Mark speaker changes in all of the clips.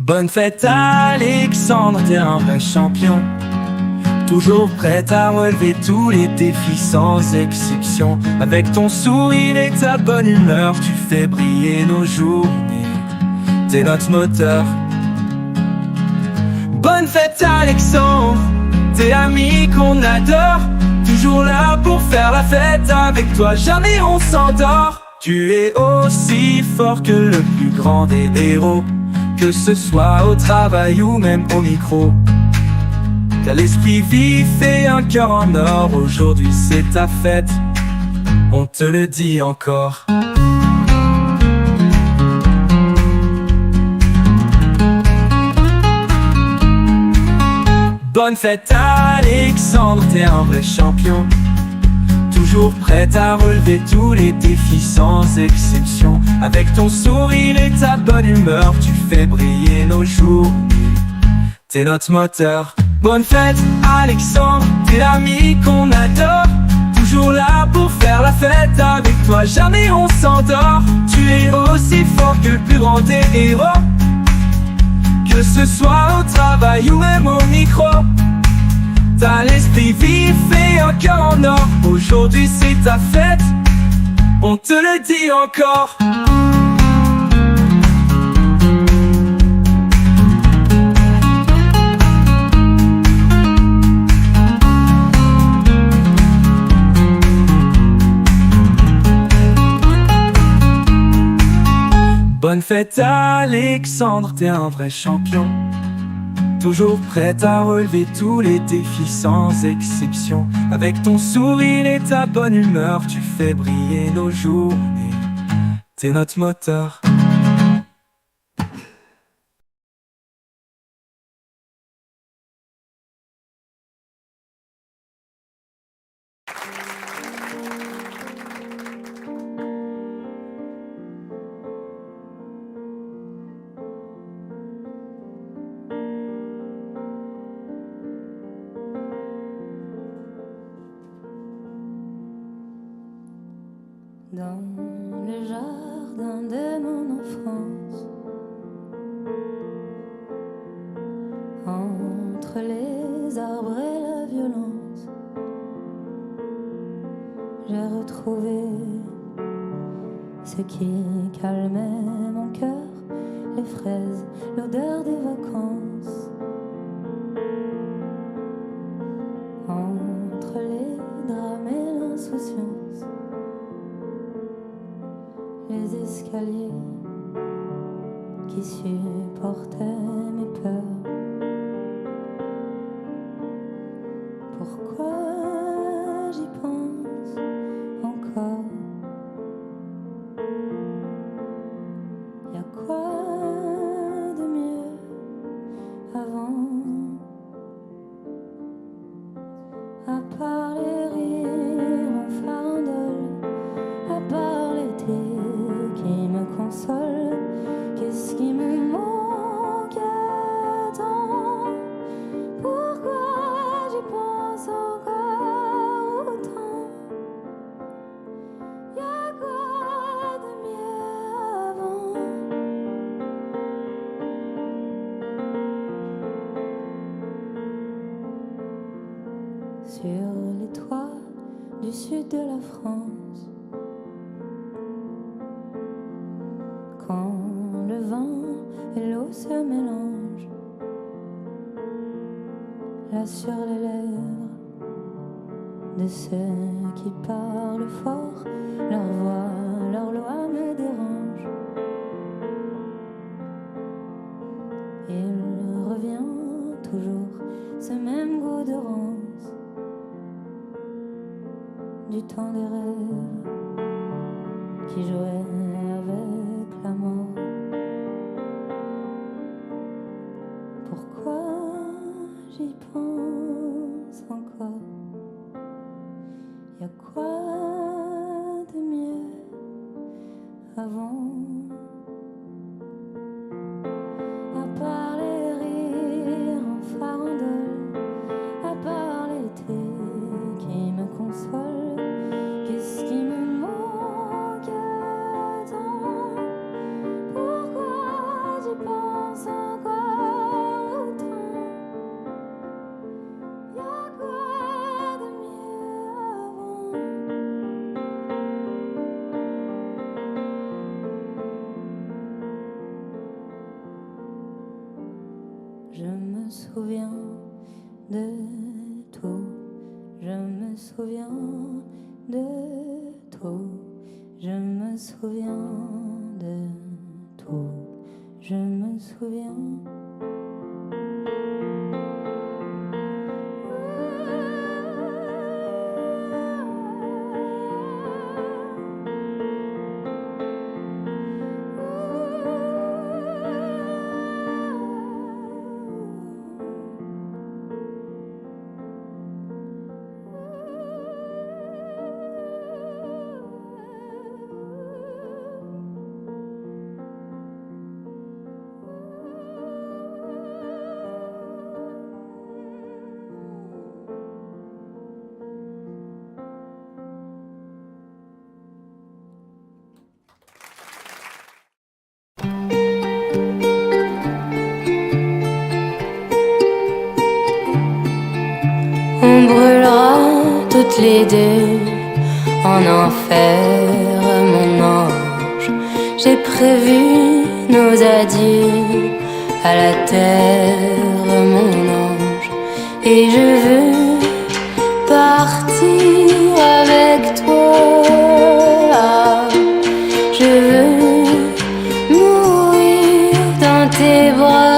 Speaker 1: Bonne fête Alexandre, t'es un vrai champion. Toujours prêt à relever tous les défis sans exception. Avec ton sourire et ta bonne humeur, tu fais briller nos journées. T'es notre moteur. Bonne fête Alexandre, t'es ami qu'on adore. Toujours là pour faire la fête, avec toi jamais on s'endort. Tu es aussi fort que le plus grand des héros, que ce soit au travail ou même au micro. T'as l'esprit vif et un cœur en or. Aujourd'hui c'est ta fête, on te le dit encore. Bonne fête Alexandre, t'es un vrai champion. Toujours prêt à relever tous les défis sans exception. Avec ton sourire et ta bonne humeur, tu fais briller nos jours. T'es notre moteur. Bonne fête Alexandre, t'es l'ami qu'on adore. Toujours là pour faire la fête, avec toi jamais on s'endort. Tu es aussi fort que le plus grand des héros, que ce soit au travail ou même au micro. T'as l'esprit vif et un cœur en or. Aujourd'hui c'est ta fête, on te le dit encore. Bonne fête Alexandre, t'es un vrai champion. Toujours prêt à relever tous les défis sans exception. Avec ton sourire et ta bonne humeur, tu fais briller nos journées. T'es notre moteur.
Speaker 2: Dans le jardin de mon enfance, entre les arbres et la violence, j'ai retrouvé ce qui calmait mon cœur, les fraises, l'odeur des vacances. Entre les drames et l'insouciance, les escaliers qui supportaient mes peurs. Pourquoi j'y pense encore? Y'a quoi de mieux avant? À part les rires en farandole, à part l'été qui me console, qu'est-ce qui me manque tant? Pourquoi j'y pense encore autant? Y'a quoi de mieux avant? Sur les toits du sud de la France, quand le vin et l'eau se mélangent, là sur les lèvres de ceux qui parlent fort, leur voix, leur loi me dérange. Il revient toujours ce même goût de rance, du temps des rêves qui jouaient avec la mort. Pourquoi j'y pense encore? Y'a quoi de mieux avant? À part les rires en farandole, à part l'été qui me console, qu'est-ce qui me manque tant? Pourquoi j'y pense encore? souviens de tout. Je me souviens de tout. Je me souviens de tout. Je me souviens. On brûlera toutes les deux en enfer, mon ange. J'ai prévu nos adieux à la terre, mon ange. Et je veux partir avec toi. Je veux mourir dans tes bras.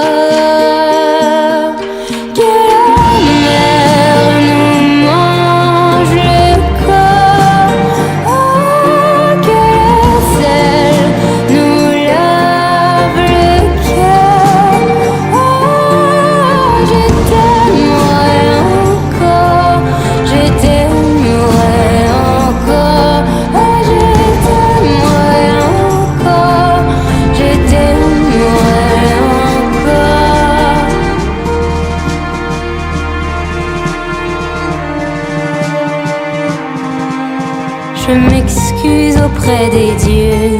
Speaker 2: Je m'excuse auprès des dieux,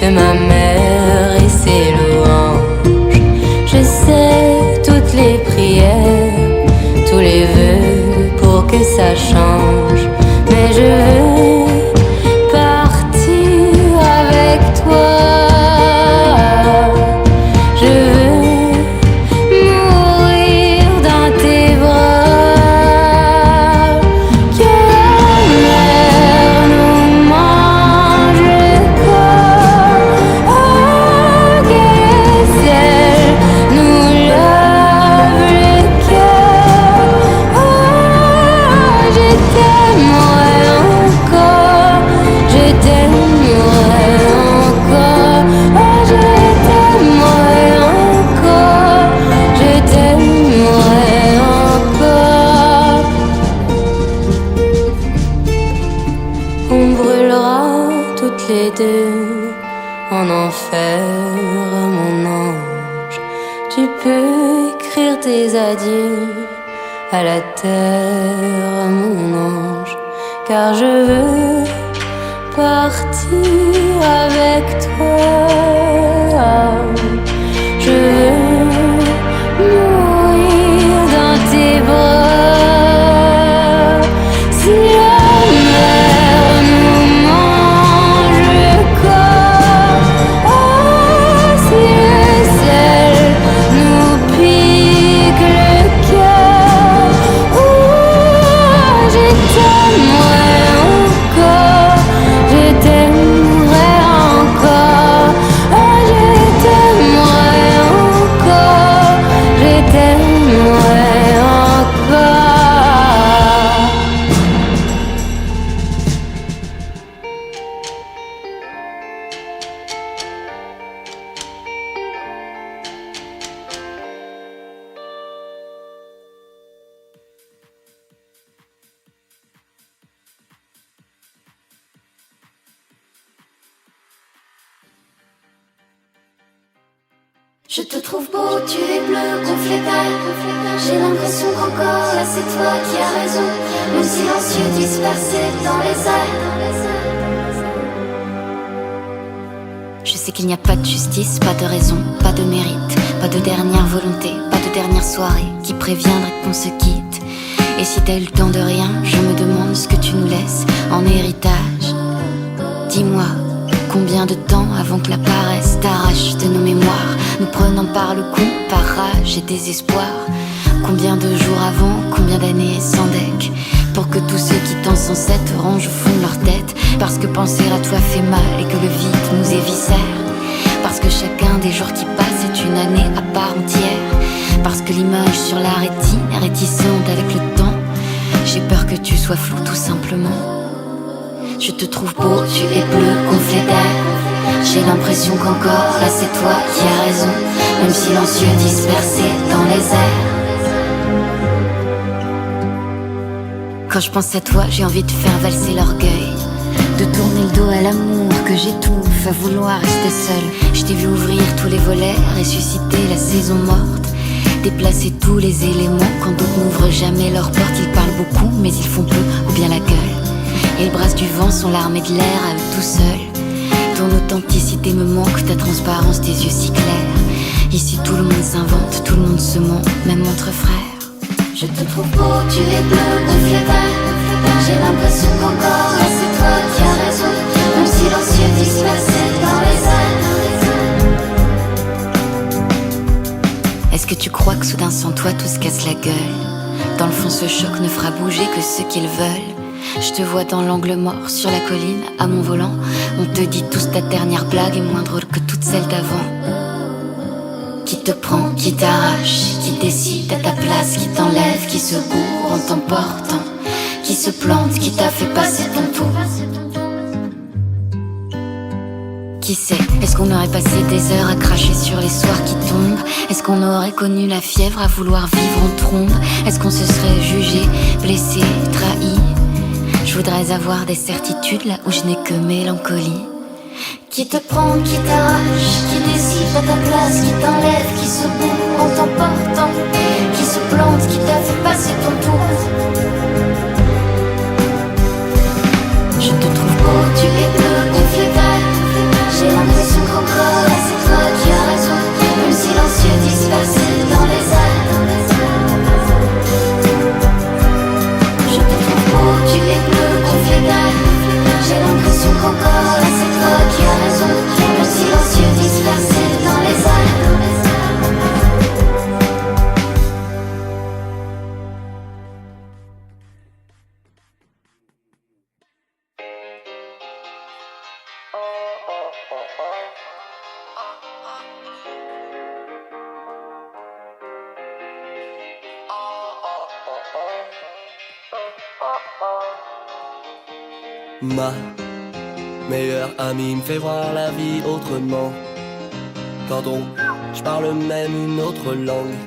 Speaker 2: de ma mère et ses louanges. Je sais toutes les prières, tous les vœux pour que ça change. Mais je veux partir avec toi. Je veux mourir dans tes bras. On brûlera toutes les deux en enfer, mon ange. Tu peux écrire tes adieux à la terre, mon ange. Car je veux partir avec toi. Je veux mourir dans tes bras. Si
Speaker 3: Je te trouve beau, tu es bleu, gonflé d'air. J'ai l'impression qu'encore là c'est toi qui as raison. Le silencieux dispersé dans les airs. Je sais qu'il n'y a pas de justice, pas de raison, pas de mérite, pas de dernière volonté, pas de dernière soirée qui préviendrait qu'on se quitte. Et si t'as eu le temps de rien, je me demande ce que tu nous laisses en héritage. Dis-moi, combien de temps avant que la paresse t'arrache de nos mémoires, nous prenant par le cou, par rage et désespoir. Combien de jours avant, combien d'années sans deck, pour que tous ceux qui t'en sont sept rangent au fond de leur tête. Parce que penser à toi fait mal et que le vide nous éviscère. Parce que chacun des jours qui passent est une année à part entière. Parce que l'image sur la rétine est réticente avec le temps. J'ai peur que tu sois flou tout simplement. Je te trouve beau, tu es bleu, gonflé d'air. J'ai l'impression qu'encore là c'est toi qui as raison, même silencieux dispersé dans les airs. Quand je pense à toi, j'ai envie de faire valser l'orgueil, de tourner le dos à l'amour que j'étouffe à vouloir rester seule. Je t'ai vu ouvrir tous les volets, ressusciter la saison morte, déplacer tous les éléments quand d'autres n'ouvrent jamais leurs portes. Ils parlent beaucoup mais ils font peu ou bien la gueule. Et le brasse du vent sont l'armée de l'air à eux tout seuls. Ton authenticité me manque, ta transparence, tes yeux si clairs. Ici tout le monde s'invente, tout le monde se ment, même entre frères. Je te trouve beau, tu es bleu, gonflé d'air. J'ai l'impression qu'encore là c'est toi qui as raison, même silencieux dispersé dans les airs. Est-ce que tu crois que soudain sans toi tout se casse la gueule? Dans le fond ce choc ne fera bouger que ceux qui le veulent. Je te vois dans l'angle mort sur la colline, à mon volant. On te dit tous ta dernière blague est moins drôle que toutes celles d'avant. Qui te prend, qui t'arrache, qui décide à ta place, qui t'enlève, qui se bourre en t'emportant, qui se plante, qui t'a fait passer ton tour. Qui sait, est-ce qu'on aurait passé des heures à cracher sur les soirs qui tombent? Est-ce qu'on aurait connu la fièvre à vouloir vivre en trombe? Est-ce qu'on se serait jugé, blessé, trahi? Je voudrais avoir des certitudes là où je n'ai que mélancolie. Qui te prend, qui t'arrache, qui décide à ta place, qui t'enlève, qui se bourre en t'emportant, qui se plante, qui t'a fait passer ton tour. Je te trouve beau, tu es bleu, gonflé d'air. J'ai l'impression qu'encore là c'est toi qui as raison, même silencieux dispersé dans les airs. Je te trouve beau, tu es bleu, gonflé d'air. J'ai l'impression qu'encore là c'est toi qui as raison, même silencieux dispersé dans les airs.
Speaker 4: Ma meilleure amie me fait voir la vie autrement. Quand je parle même une autre langue.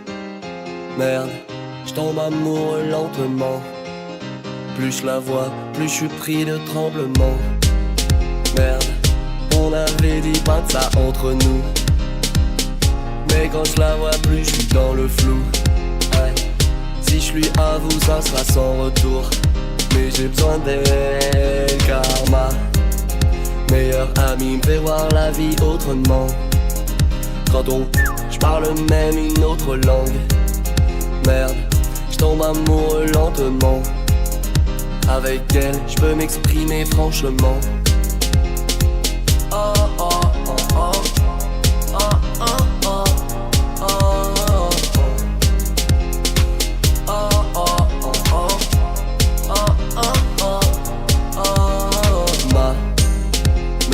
Speaker 4: Merde, je tombe amoureux lentement. Plus je la vois, plus je suis pris de tremblement. Merde, on avait dit pas de ça entre nous. Mais quand je la vois plus, je suis dans le flou. Ouais. Si je lui avoue, ça sera sans retour. Mais j'ai besoin d'elle, car ma meilleure amie me fait voir la vie autrement. Quand je parle même une autre langue. Merde, je tombe amoureux lentement. Avec elle, je peux m'exprimer franchement. Oh oh oh oh. Oh oh oh. Oh oh oh. Oh oh oh. Ma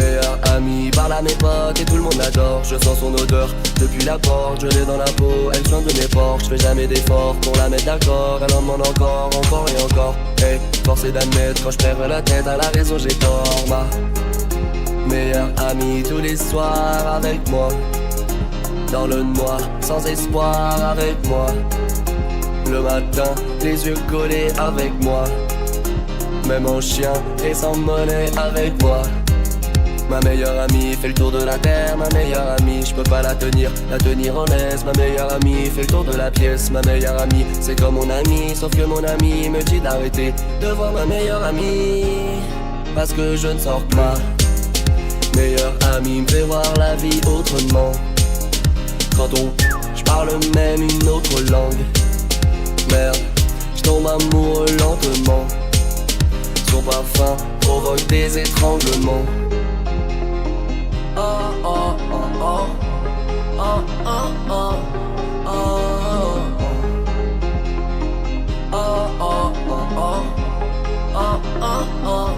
Speaker 4: meilleure amie parle à mes potes et tout le monde l'adore. Je sens son odeur depuis la porte, je l'ai dans la peau, elle chante de mes portes. Je fais jamais d'efforts pour la mettre d'accord. Elle en demande encore, encore et encore. Hey, force est d'admettre, quand je perds la tête à la raison j'ai tort. Ma meilleure amie tous les soirs avec moi. Dans le noir, sans espoir avec moi. Le matin, les yeux collés avec moi. Même en chien et sans monnaie avec moi. Ma meilleure amie fait le tour de la terre. Ma meilleure amie, je peux pas la tenir en laisse. Ma meilleure amie fait le tour de la pièce. Ma meilleure amie, c'est comme mon amie. Sauf que mon amie me dit d'arrêter de voir ma meilleure amie, parce que je ne sors pas. Meilleure amie me fait voir la vie autrement. Quand je parle même une autre langue. Merde, je tombe amoureux lentement. Son parfum provoque des étranglements. Oh oh oh oh. Oh oh oh. Oh oh oh, oh, oh, oh,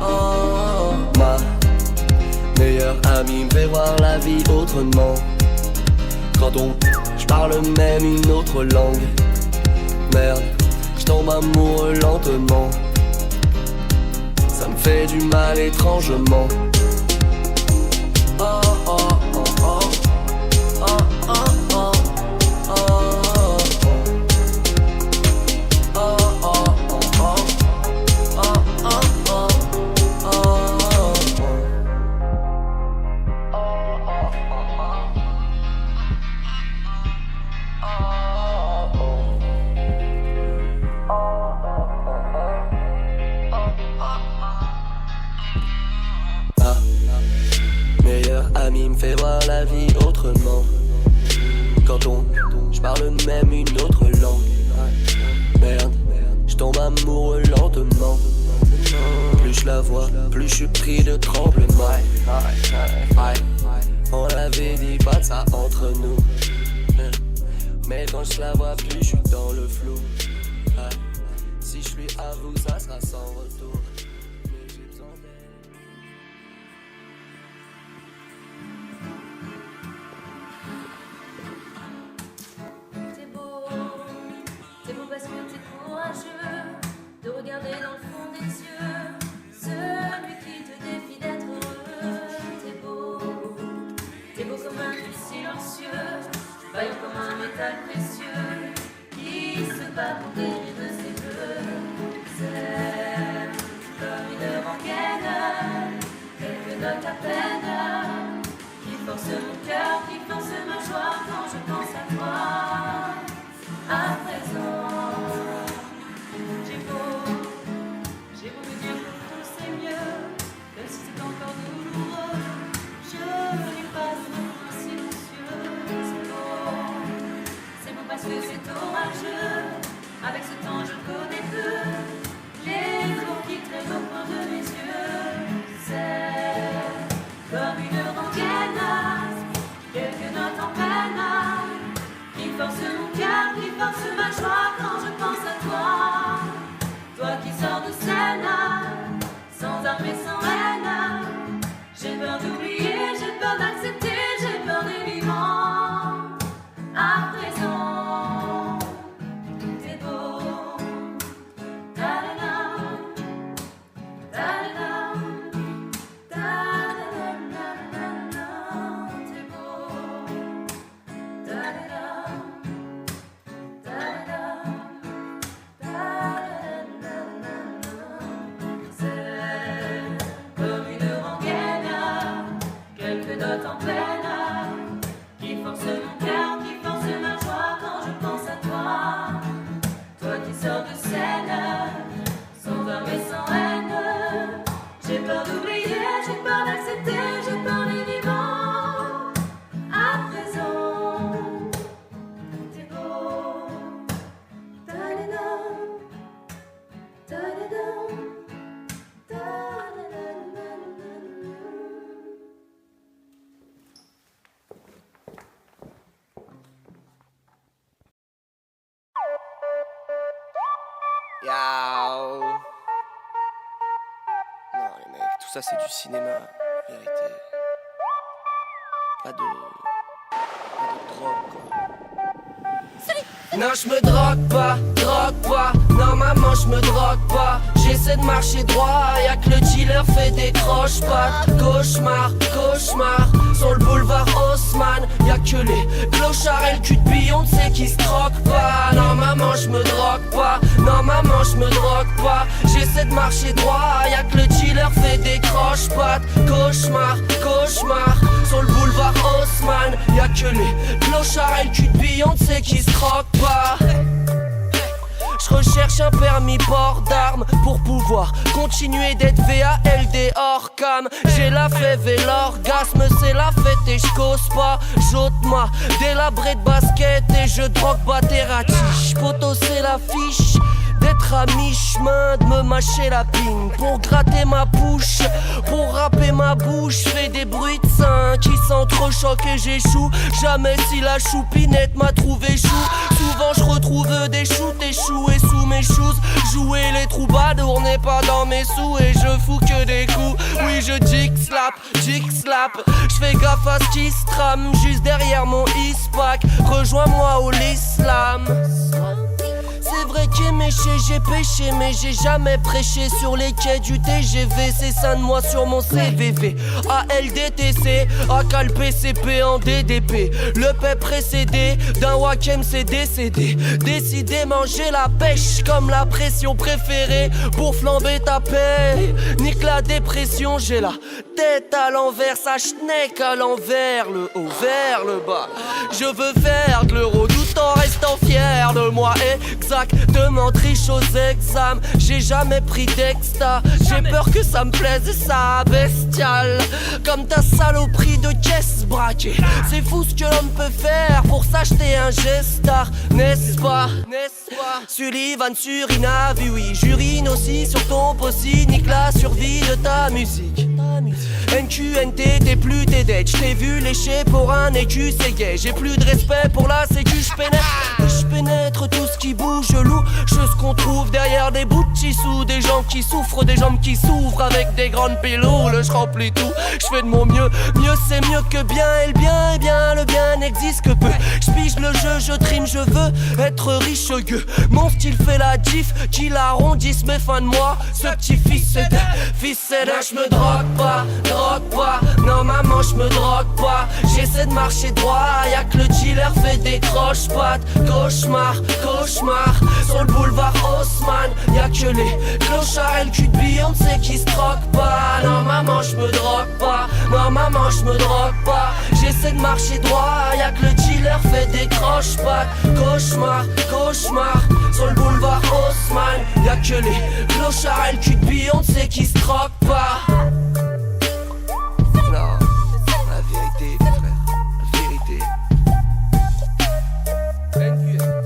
Speaker 4: oh. Ma meilleure amie me fait voir la vie autrement. Quand je parle même une autre langue. Merde, je tombe amoureux lentement. Ça me fait du mal étrangement. Oh oh oh oh oh oh oh me fait voir la vie autrement. Quand je parle même une autre langue. Merde, je tombe amoureux lentement. Plus je la vois, plus je suis pris de tremblement. On l'avait dit pas de ça entre nous. Mais quand je la vois, plus je suis dans le flou. Si je lui avoue, ça sera sans retour. Mais j'ai besoin d'elle.
Speaker 2: Parce que t'es courageux de regarder dans le fond des yeux celui qui te défie d'être heureux. T'es beau comme un fil silencieux, vaillant comme un métal précieux qui se bat pour guérir de ses bleus. C'est comme une rengaine, quelques notes à peine qui forcent mon cœur, qui forcent ma joie quand je pense à toi. À présent, j'ai beau me dire que tout c'est mieux, même si c'est encore douloureux, je n'ai pas de moment silencieux. C'est beau parce que c'est orageux, avec ce temps je connais peu, les jours qui traînent au coin de mes yeux. C'est comme une rengaine, quelques notes en peine, qui force mon cœur, qui force ma joie quand je pense à toi. Toi qui sors de scène, sans armes et sans haine. J'ai peur d'oublier, j'ai peur d'accepter, j'ai peur des vivants. À présent, t'es beau. Ta-da-da, ta-da-da, ta-da-da-da-da-da. T'es beau. Ta-da-da. En peine, qui force mon cœur, qui force ma joie quand je pense à toi. Toi qui sors de scène, sans armes et sans haine. J'ai peur d'oublier, j'ai peur d'accepter, j'ai peur des vivants. À présent, t'es beau. Ta-da-da, ta-da-da, ta-da-da.
Speaker 4: Yao. Non les mecs, tout ça c'est du cinéma, vérité. Pas de drogue quoi. Non je me drogue pas, non maman je me drogue pas. J'essaie de marcher droit, y'a que le dealer fait des croche-pattes. Cauchemar, cauchemar, sur le boulevard Haussmann. Y'a que les clochards et le cul de Beyoncé qui se croquent pas. Non maman je me drogue pas, non maman je me drogue pas. J'essaie de marcher droit, y'a que le dealer fait des croche-pattes. Cauchemar, cauchemar, sur le boulevard Haussmann. Y'a que les clochards et le cul de Beyoncé qui se croquent pas. Je recherche un permis port d'armes pour pouvoir continuer d'être VALD hors cam. J'ai la fève et l'orgasme, c'est la fête et je cause pas. J'ôte ma délabré de basket et je drogue Baterati. Poto c'est l'affiche d'être à mi-chemin, de me mâcher la pine pour gratter ma bouche, pour râper ma bouche. Fais des bruits de seins qui s'entrechoquent et j'échoue. Jamais si la choupinette m'a trouvé chou. Souvent je retrouve des shoots échoués sous mes shoes. Jouer les troubadours n'est pas dans mes sous et je fous que des coups. Oui je jig slap. Je fais gaffe à ce qui se trame juste derrière mon ispac. Rejoins-moi au l'islam. C'est vrai qu'éméché j'ai péché, mais j'ai jamais prêché sur les quais du TGV. C'est ça de moi sur mon CVV. ALDTC, ACAL PCP en DDP. Le paix précédé d'un Wakem c'est décédé. Décidément j'ai la pêche comme la pression préférée pour flamber ta paix. Nique la dépression, j'ai la tête à l'envers, sa schneck à l'envers, le haut vers le bas. Je veux faire de l'euro tout en restant fier de moi. Exactement, triche aux examens. J'ai jamais pris d'exta. J'ai peur que ça me plaise, ça bestial. Comme ta saloperie de caisse braquée. C'est fou ce que l'homme peut faire pour s'acheter un gestar, n'est-ce pas? Sullivan sur Inavi, oui. J'urine aussi sur ton possi. Nique la survie de ta musique. NQNT, t'es plus tes dettes. J't'ai vu lécher pour un écu, c'est gay. J'ai plus de respect pour la sécu, j'pénètre tout ce qui bouge, je louche ce qu'on trouve derrière des bouts de tissou. Des gens qui souffrent, des jambes qui s'ouvrent avec des grandes pilules. Je remplis tout, je fais de mon mieux. Mieux c'est mieux que bien, et le bien, eh bien le bien n'existe que peu. J'pige le jeu, je trime, je veux être riche gueux. Mon style fait la diff, qui l'arrondisse mes fins de mois. Ce petit fils c'est je me drogue pas. Non maman je me drogue pas. J'essaie de marcher droit, y'a que le dealer fait des croche-pattes. Cauchemar, sur le boulevard Haussmann. Y'a que les clochards et le cul de Beyoncé qui se troquent pas. Non maman je me drogue pas. J'essaie de marcher droit, y'a que le dealer fait des croche-pattes. Cauchemar, sur le boulevard Haussmann. Y'a que les clochards et le cul de Beyoncé qui se troquent pas. Non, la vérité, frère, la vérité. NQN,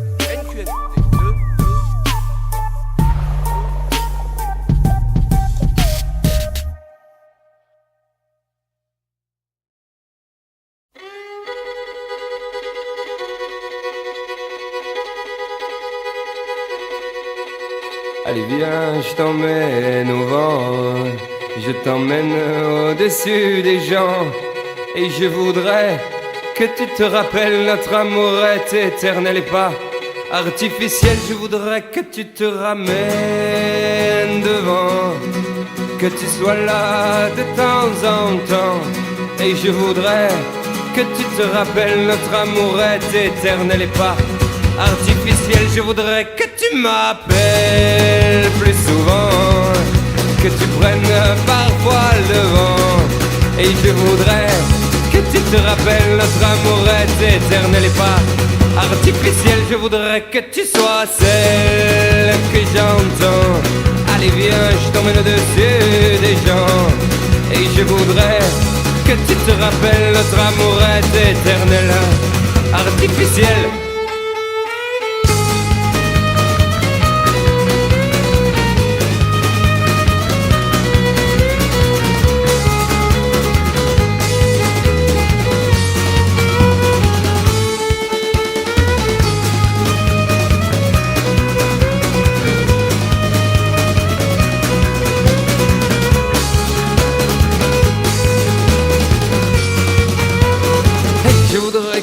Speaker 5: Allez viens, je t'emmène au vent, je t'emmène au-dessus des gens. Et je voudrais que tu te rappelles, notre amour est éternel et pas artificiel. Je voudrais que tu te ramènes devant, que tu sois là de temps en temps. Et je voudrais que tu te rappelles, notre amour est éternel et pas artificiel. Je voudrais que tu m'appelles plus souvent, que tu prennes parfois le vent. Et je voudrais que tu te rappelles, notre amour est éternel et pas artificiel. Je voudrais que tu sois celle que j'entends. Allez viens, je t'emmène au-dessus des gens. Et je voudrais que tu te rappelles, notre amour est éternel, artificiel.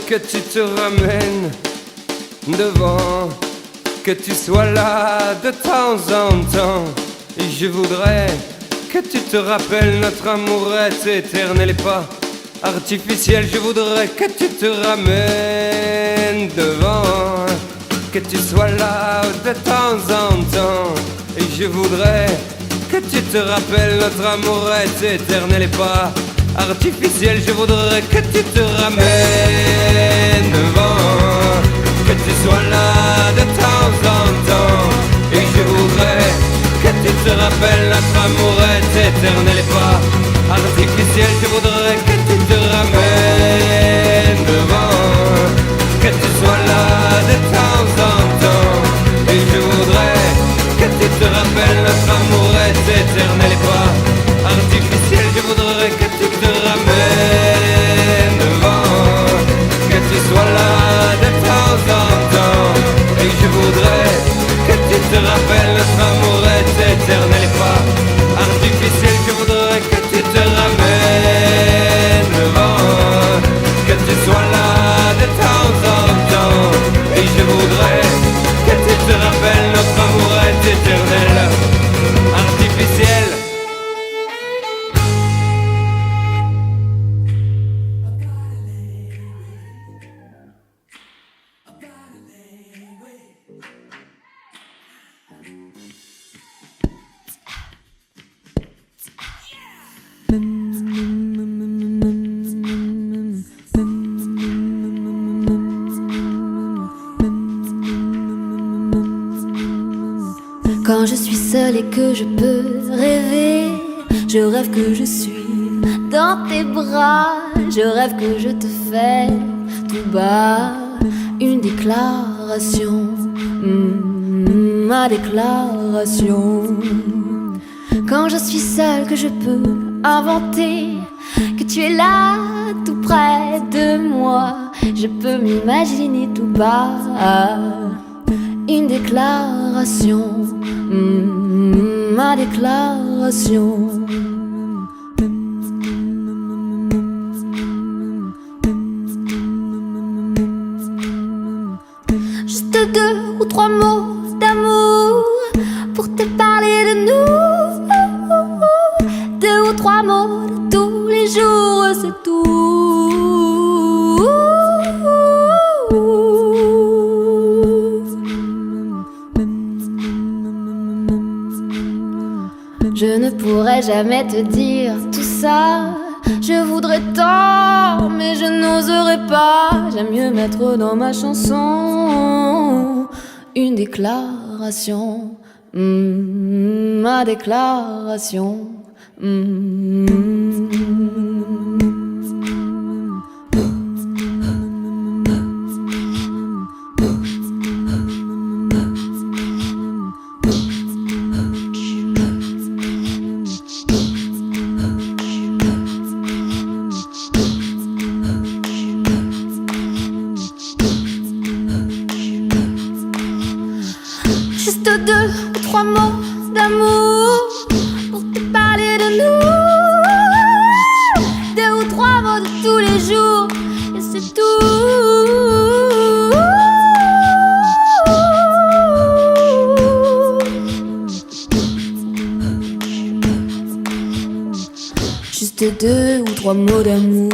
Speaker 5: Que tu te ramènes devant, que tu sois là de temps en temps. Et je voudrais que tu te rappelles, notre amour est éternel et pas artificiel. Je voudrais que tu te ramènes devant, que tu sois là de temps en temps. Et je voudrais que tu te rappelles, notre amour est éternel et pas artificiel. Je voudrais que tu te ramènes devant, que tu sois là de temps en temps. Et je voudrais que tu te rappelles, notre amour est éternel et pas artificiel. Je voudrais que tu te ramènes devant, que tu sois là de temps en temps. Et je voudrais
Speaker 2: que je peux rêver. Je rêve que je suis dans tes bras. Je rêve que je te fais tout bas une déclaration, ma déclaration. Quand je suis seule, que je peux inventer que tu es là tout près de moi. Je peux m'imaginer tout bas une déclaration, ma déclaration. Juste 2 ou 3 mots d'amour pour te parler de nous. 2 ou 3 mots de tous les jours, c'est tout. Je ne pourrais jamais te dire tout ça. Je voudrais tant, mais je n'oserais pas. J'aime mieux mettre dans ma chanson une déclaration, ma déclaration. Juste 2 ou 3 mots d'amour pour te parler de nous. 2 ou 3 mots de tous les jours, et c'est tout. Juste 2 ou 3 mots d'amour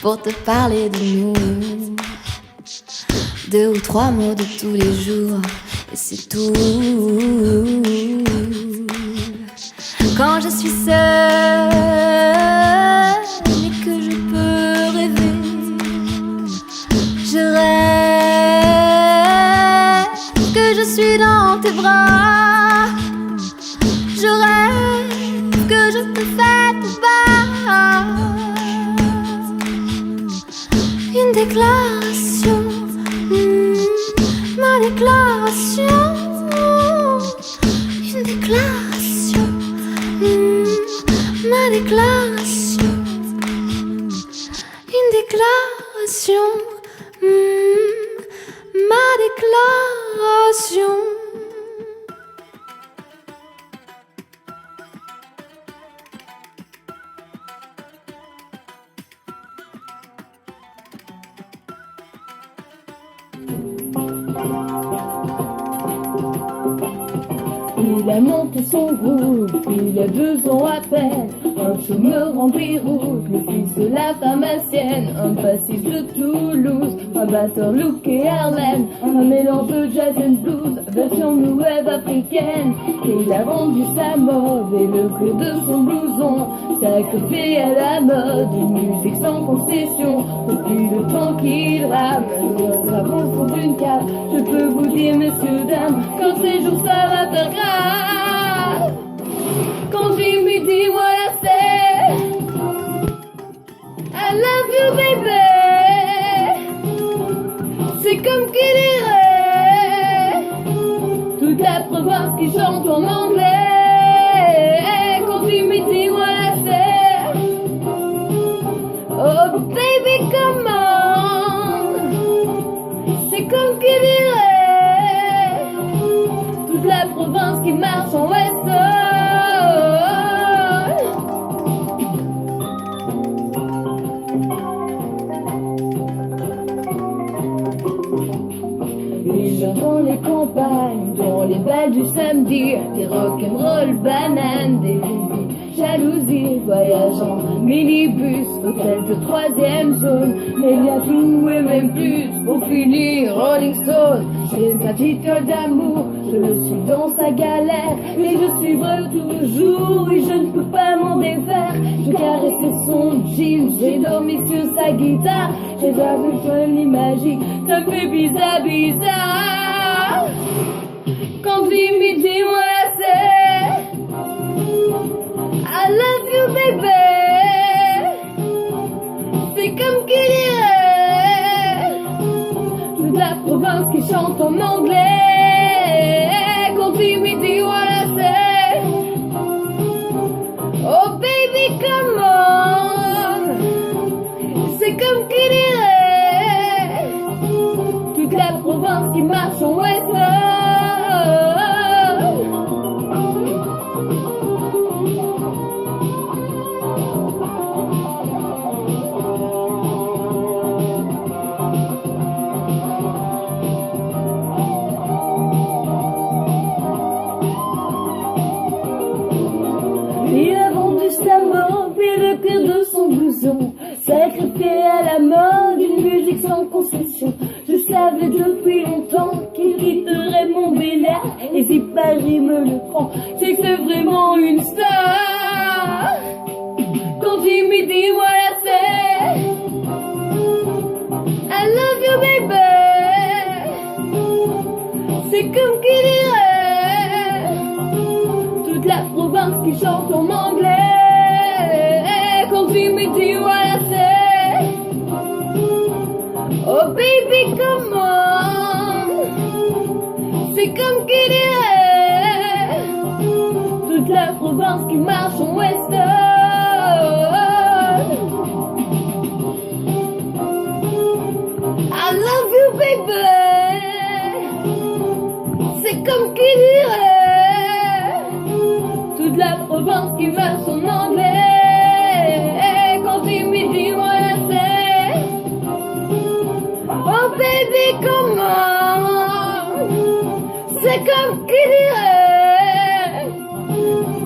Speaker 2: pour te parler de nous. 2 ou 3 mots de tous les jours, et c'est tout. Quand je suis seule et que je peux rêver, je rêve que je suis dans tes bras. Je rêve que je te fais tout bas une déclaration, ma déclaration, une déclaration, ma déclaration, une déclaration, ma déclaration.
Speaker 6: Il a monté son groupe, il a 2 ans à peine. Un chômeur en rouge, le fils de la pharmacienne. Un bassiste de Toulouse, un batteur looké Harlem. Un mélange de jazz and blues, version new wave africaine. Et il a rendu sa mode et le cuir de son blouson. Sa copie à la mode, une musique sans concession. Depuis le temps qu'il rame, notre avance pour une carte. Je peux vous dire, messieurs, dames, quand ces jours ça va faire grave. Quand Jimmy dit voilà c'est I love you baby, c'est comme qui dirait toute la province qui chante en anglais. Quand Jimmy dit voilà c'est oh baby come on, c'est comme qui dirait toute la province qui marche en West. Dans les campagnes, dans les balles du samedi, des rock'n'roll bananes, des vies, jalousie, voyage en minibus, hôtel de 3e zone, mais il y a tout et même plus, pour finir Rolling Stone, j'ai un titre d'amour, je suis dans sa galère, mais je suis vrai toujours, et je ne peux pas m'en défaire, je caressais son jean, j'ai dormi sur sa guitare, j'ai pas vu folie magique, ça me fait bizarre, bizarre. Quand Jimmy dit ouais say I love you baby. C'est comme qui dirait toute la province qui chante en anglais quand il me dit voilà c'est oh baby come on. C'est comme qui dirait toute la province qui marche en ouest. Il a vendu sa mort, puis le cuir de son blouson, sacrifié à la mode, une musique sans concession. Je savais depuis longtemps qu'il quitterait mon Béliard, et si Paris me le prend, c'est que c'est vraiment une star. Quand il me dit voilà c'est I love you baby. C'est comme qui dirait toute la province qui chante en anglais quand il me dit voilà c'est oh baby come on. C'est comme qui dirait toute la province qui marche en western. I love you baby. C'est comme qui dirait toute la province qui marche en anglais quand il me dit voilà c'est oh baby come on. C'est comme qui dirait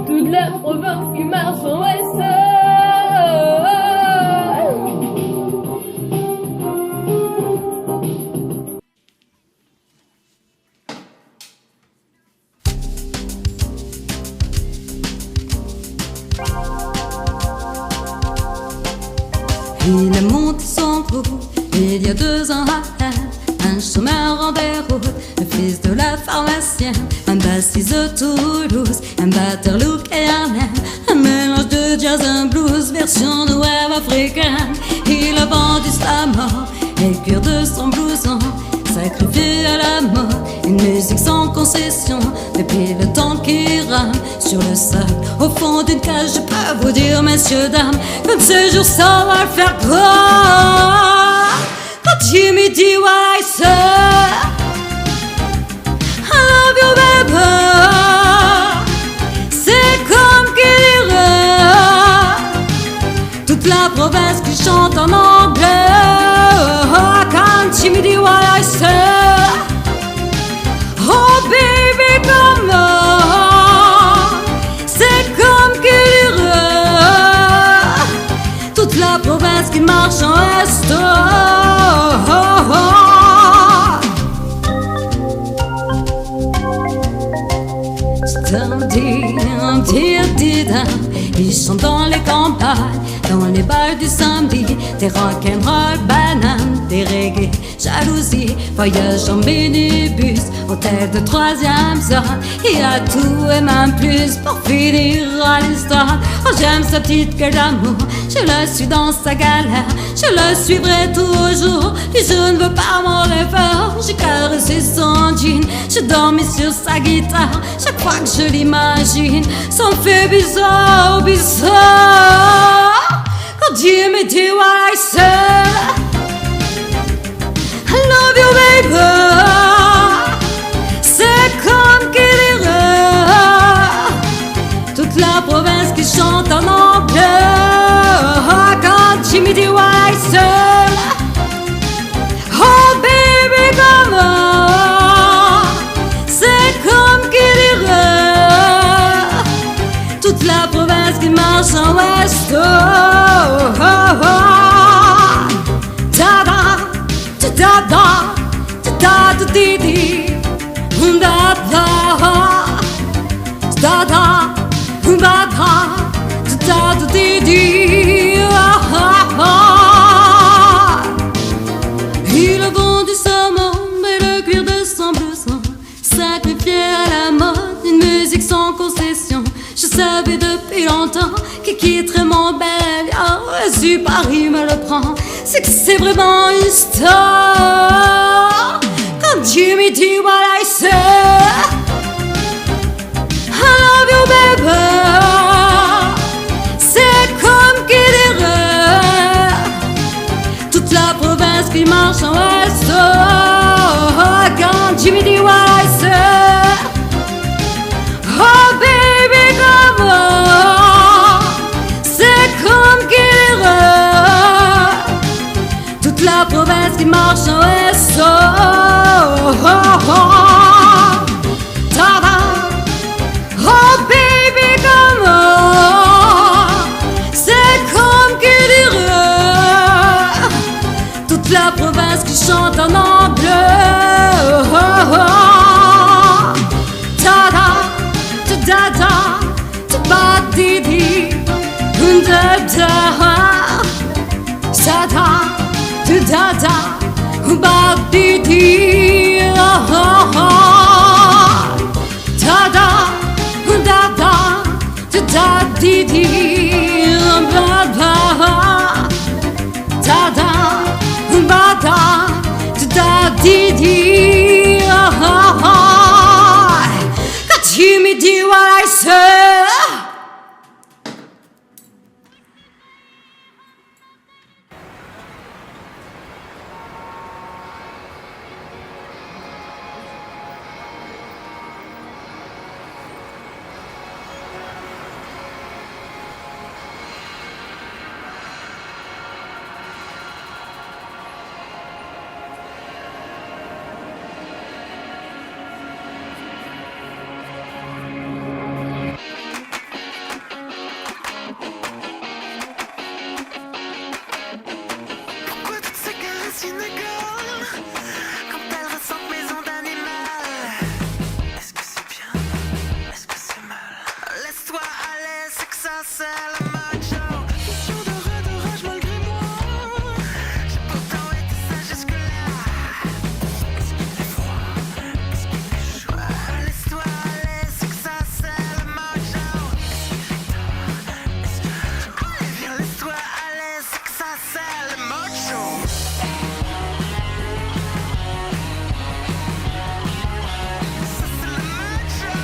Speaker 6: toute la province qui marche en western.
Speaker 7: Il a monté son groupe il y a 2 ans à peine. Un chômeur en déroute, le fils de la pharmacienne, un bassiste de Toulouse, un batteur look et un air, un mélange de jazz, un blues, version de web africaine. Il a vendu sa mort et le cuir de son blouson, sacrifié à la mode, une musique sans concession. Depuis le temps qui rame sur le sable, au fond d'une cage, je peux vous dire, messieurs, dames, comme ce jour ça va le faire quoi. Quand il me dit what I say, I love you baby, c'est comme qui dirait toute la province qui chante en anglais. Quand il me dit what I say, oh baby come on. C'est comme qui dirait toute la province qui marche en est. Ils chantent dans les campagnes, dans les bals du samedi, des rock'n'roll, bananes, des reggae, jalousie, voyage en minibus, hôtel de 3e zone. Il y a tout et même plus pour finir à l'histoire. Oh, j'aime sa petite gueule d'amour, je le suis dans sa galère, je le suivrai toujours, puis je ne veux pas m'en refaire. J'ai caressé son jean, je dormis sur sa guitare, chaque fois que je l'imagine, ça me fait bizarre, bizarre. Quand il me dit what I say, I love you baby, c'est comme qui dirait toute la province qui chante en anglais. Quand il me dit what I say, oh baby come on. C'est comme qui dirait toute la province qui marche en ouest. Oh, oh, oh. Da-da, da-da, da-da, di-di, da-da, da-da, da-da, da-da, di-di. Il a vendu sa mort, mais le cuir de son blouson, sacrifié à la mode, une musique sans savais depuis longtemps qu'il quitterait mon bel. Si Paris me le prend, c'est que c'est vraiment une star. Quand Jimmy dit what I say, I love you baby, c'est comme qui dirait toute la province qui marche en ouest. Quand Jimmy dit what I say, oh baby come on, c'est comme qui dirait toute la province qui marche en ouest. Ta-da. Oh baby come on, c'est comme qui dirait toute la province qui chante en anglais. Ta-da, ta-da-da, ta-ba-di-di, da-da, ta-da, ta-da-da, ba-di-di, ta-da, da-da, da-di-di, ba-ba, da-da, ba-da, da-di-di. Quand tu me dis what I say,
Speaker 8: Pourquoi toutes ces caresses inégales quand elles ressentent mes ondes animales? Est-ce que c'est bien? Est-ce que c'est mal? Laisse-toi aller, c'est que ça c'est le macho. Question de rage malgré moi. J'ai pourtant été sage jusque-là. Est-ce qu'il fait froid? Est-ce qu'il fait chaud? Laisse-toi aller, c'est que ça c'est le macho. Est-ce que allez viens, laisse-toi aller, c'est que ça c'est le macho. Ça c'est le macho.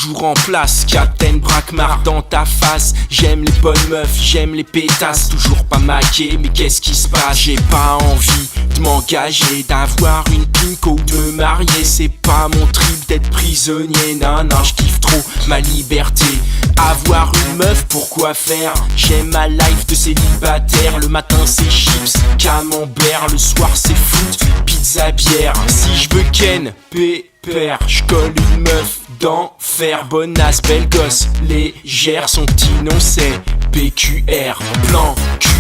Speaker 9: toujours en place. Captain Brackmar dans ta face. J'aime les bonnes meufs, j'aime les pétasses. Toujours pas maqué, mais qu'est-ce qui se passe? J'ai pas envie de m'engager, d'avoir une pinko, de me marier. C'est pas mon trip d'être prisonnier. Non, non, j'kiffe trop ma liberté. Avoir une meuf, pourquoi faire? J'aime ma life de célibataire. Le matin c'est chips, camembert. Le soir c'est foot, pizza, bière. Si je veux ken, pépère, j'colle une meuf d'enfer. Bonasse, belle gosse, légère. Son petit nom c'est PQR. Plan cul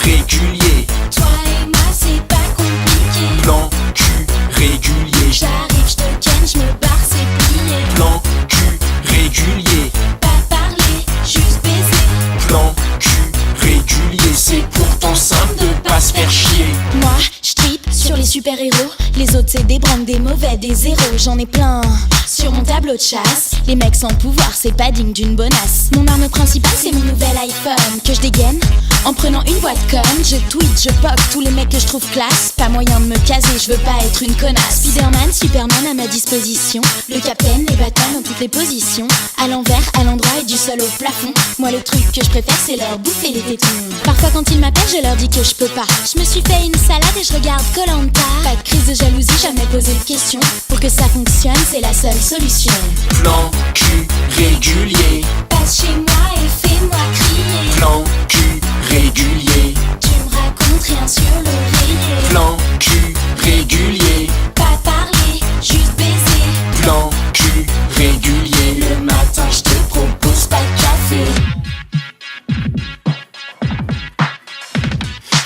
Speaker 9: régulier.
Speaker 10: Toi et moi c'est pas compliqué.
Speaker 9: Plan cul régulier.
Speaker 10: J'arrive, j'te ken, j'me barre, c'est plié.
Speaker 9: Plan cul régulier.
Speaker 10: Pas parler, juste baiser.
Speaker 9: Plan cul régulier. C'est pourtant simple de pas se faire chier.
Speaker 10: Moi, j'tripe sur les super-héros. Les autres c'est des branques, des mauvais, des zéros. J'en ai plein sur mon tableau de chasse. Les mecs sans pouvoir, c'est pas digne d'une bonasse. Mon arme principale c'est mon nouvel iPhone que je dégaine en prenant une voix de com. Je tweet, je pop tous les mecs que je trouve classe. Pas moyen de me caser, je veux pas être une connasse. Spiderman, Superman à ma disposition. Le capitaine, les bâtons dans toutes les positions. À l'envers, à l'endroit et du sol au plafond. Moi le truc que je préfère c'est leur bouffer les tétons. Parfois quand ils m'appellent je leur dis que je peux pas. Je me suis fait une salade et je regarde Koh-Lanta. Pas de crise de jalousie, jamais posé de questions. Pour que ça fonctionne, c'est la seule solution.
Speaker 9: Plan cul régulier.
Speaker 10: Passe chez moi et fais-moi crier.
Speaker 9: Plan cul régulier.
Speaker 10: Tu me racontes rien sur l'oreiller.
Speaker 9: Plan cul régulier.
Speaker 10: Pas parler, juste baiser.
Speaker 9: Plan cul régulier.
Speaker 10: Le matin je te propose pas de café.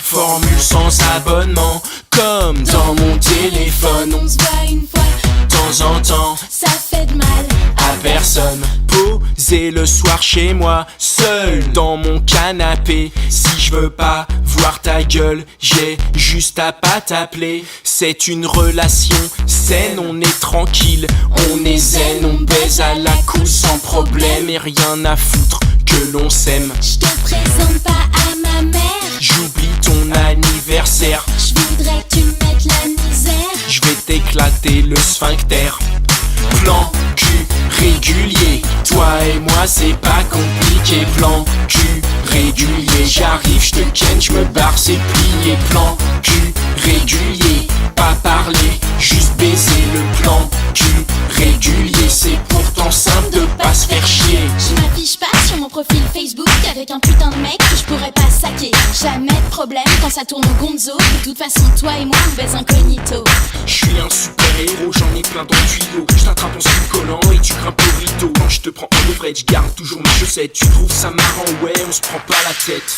Speaker 9: Formule sans abonnement, comme dans mon téléphone.
Speaker 10: On se voit une fois,
Speaker 9: De temps en temps,
Speaker 10: ça fait de mal
Speaker 9: à personne. Posé le soir chez moi, seul dans mon canapé. Si je veux pas voir ta gueule, j'ai juste à pas t'appeler. C'est une relation saine, on est tranquille, on est zen, on baise à la cool sans problème et rien à foutre que l'on s'aime.
Speaker 10: Je te présente pas à ma mère.
Speaker 9: J'oublie ton anniversaire,
Speaker 10: Je voudrais que tu me mettes la misère.
Speaker 9: je vais t'éclater le sphincter. Plan cul régulier, toi et moi c'est pas compliqué. Plan cul régulier, j'arrive, je te ken, je me barre, c'est plié. Plan cul régulier, pas parler, juste baiser. Le plan cul régulier, c'est pourtant simple de pas se faire chier.
Speaker 10: Je m'affiche pas sur mon profil Facebook avec un putain de mec que je pourrais pas saquer. Jamais de problème quand ça tourne au gonzo. De toute façon toi et moi on baise incognito.
Speaker 9: Je suis un super héros, j'en ai plein dans le tuyau. Je t'attrape en slip collant et tu grimpes au rideau. Quand je te prends en levrette, je garde toujours mes chaussettes. Tu trouves ça marrant, ouais, on se prend pas la tête.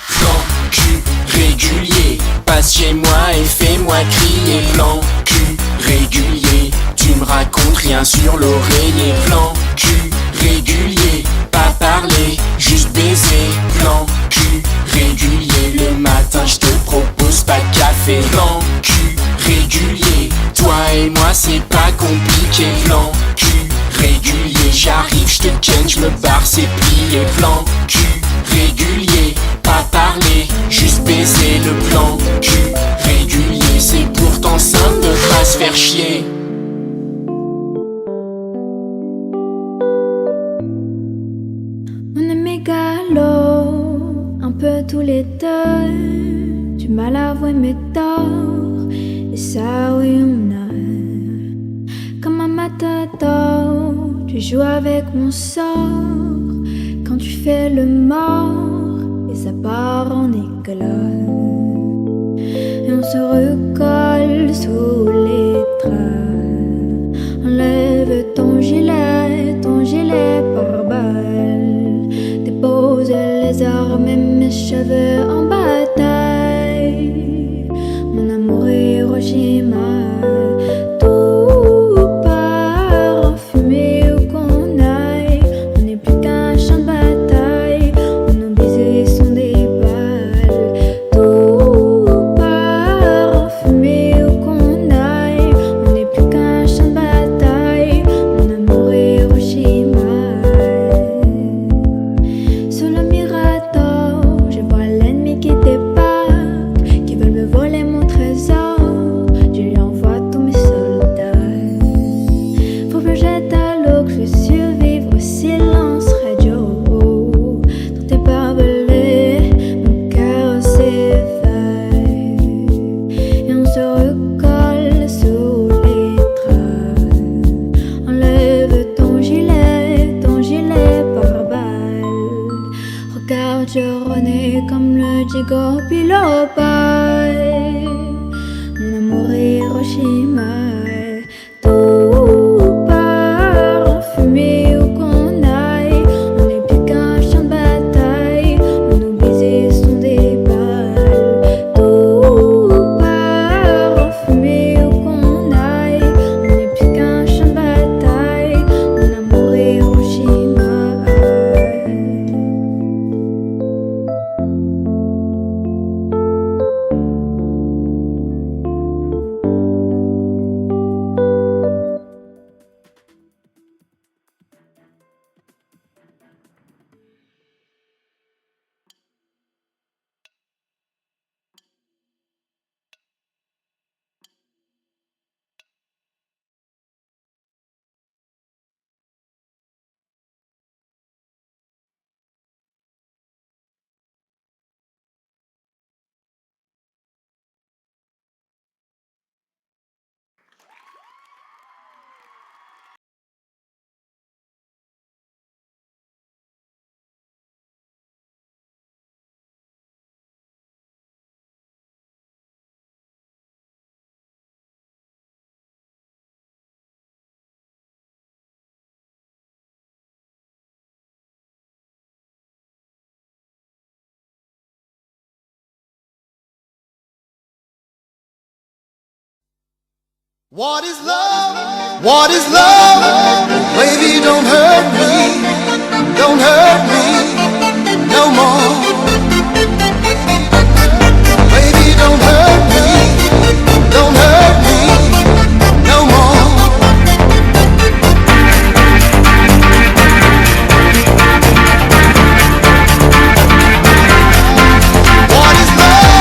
Speaker 9: Plan cul régulier, passe chez moi et fais-moi crier. Plan cul régulier, tu me racontes rien sur l'oreiller. Plan cul régulier, pas parler, juste baiser. Plan cul régulier, le matin je te propose pas de café. Plan cul régulier, toi et moi c'est pas compliqué. Plan cul régulier, j'arrive, je te ken, je me barre, c'est plié. Plan cul régulier, pas parler, juste baiser. Le plan cul régulier, c'est pourtant simple de pas se faire chier.
Speaker 6: On est mégalo, un peu tous les deux. Du mal à avouer mes torts, et ça oui on a. Comme un matador, tu joues avec mon sort. Quand tu fais le mort, et ça part en éclat. Et on se recolle sous les draps. Enlève ton gilet pare-balles. Dépose les armes et mes cheveux en bataille. Mon amour Hiroshima. Tout part en fumée où qu'on aille. On n'est plus qu'un champ de bataille. Nos baisers sont des balles. Tout part en fumée où qu'on aille. On n'est plus qu'un champ de bataille. Mon amour Hiroshima. Sur le Mirador,
Speaker 11: René comme le Digo Biloba. Mon amour Hiroshima. Tout part en fumée où qu'on aille. On n'est plus qu'un champ de bataille où nos baisers sont des balles. Tout part en fumée où qu'on aille. On n'est plus qu'un champ de bataille. Mon amour Hiroshima.
Speaker 12: What is love? What is love? Baby, don't hurt me. Don't hurt me no more. Baby, don't hurt me. Don't hurt me no more. What is love?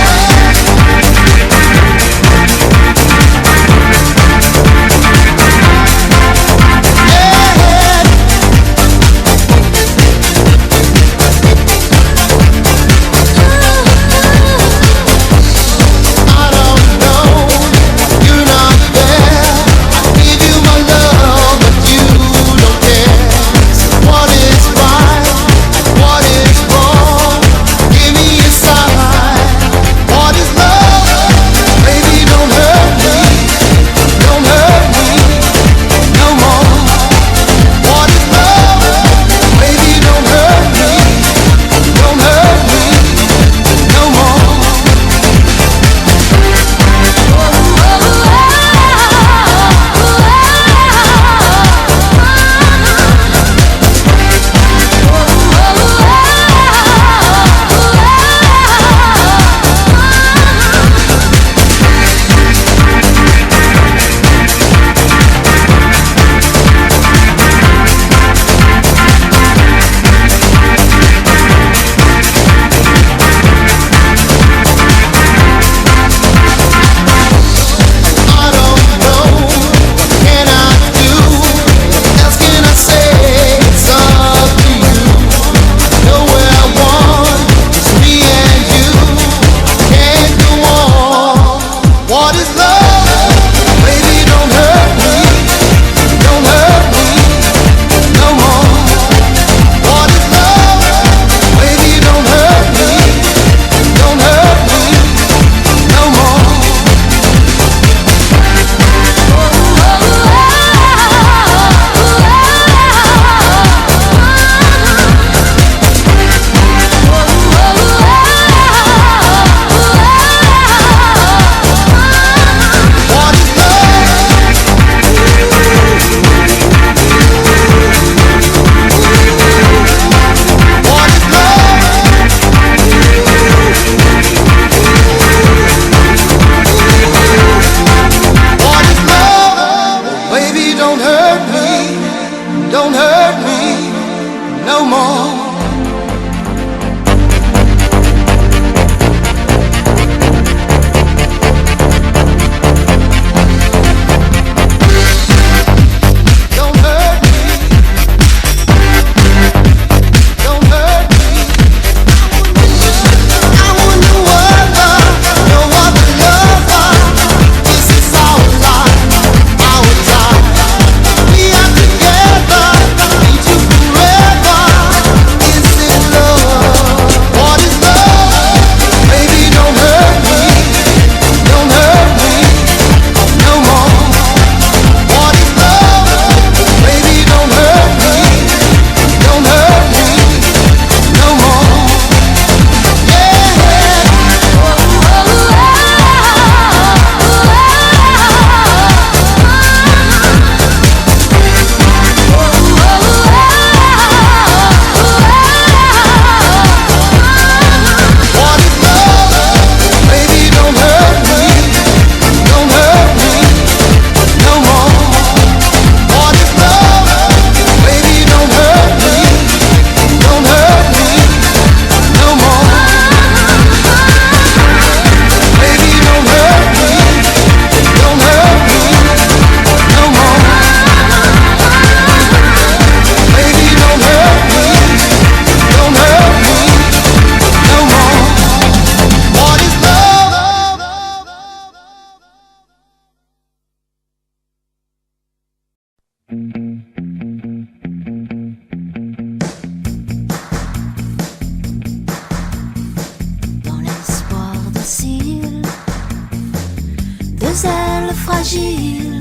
Speaker 8: fragile.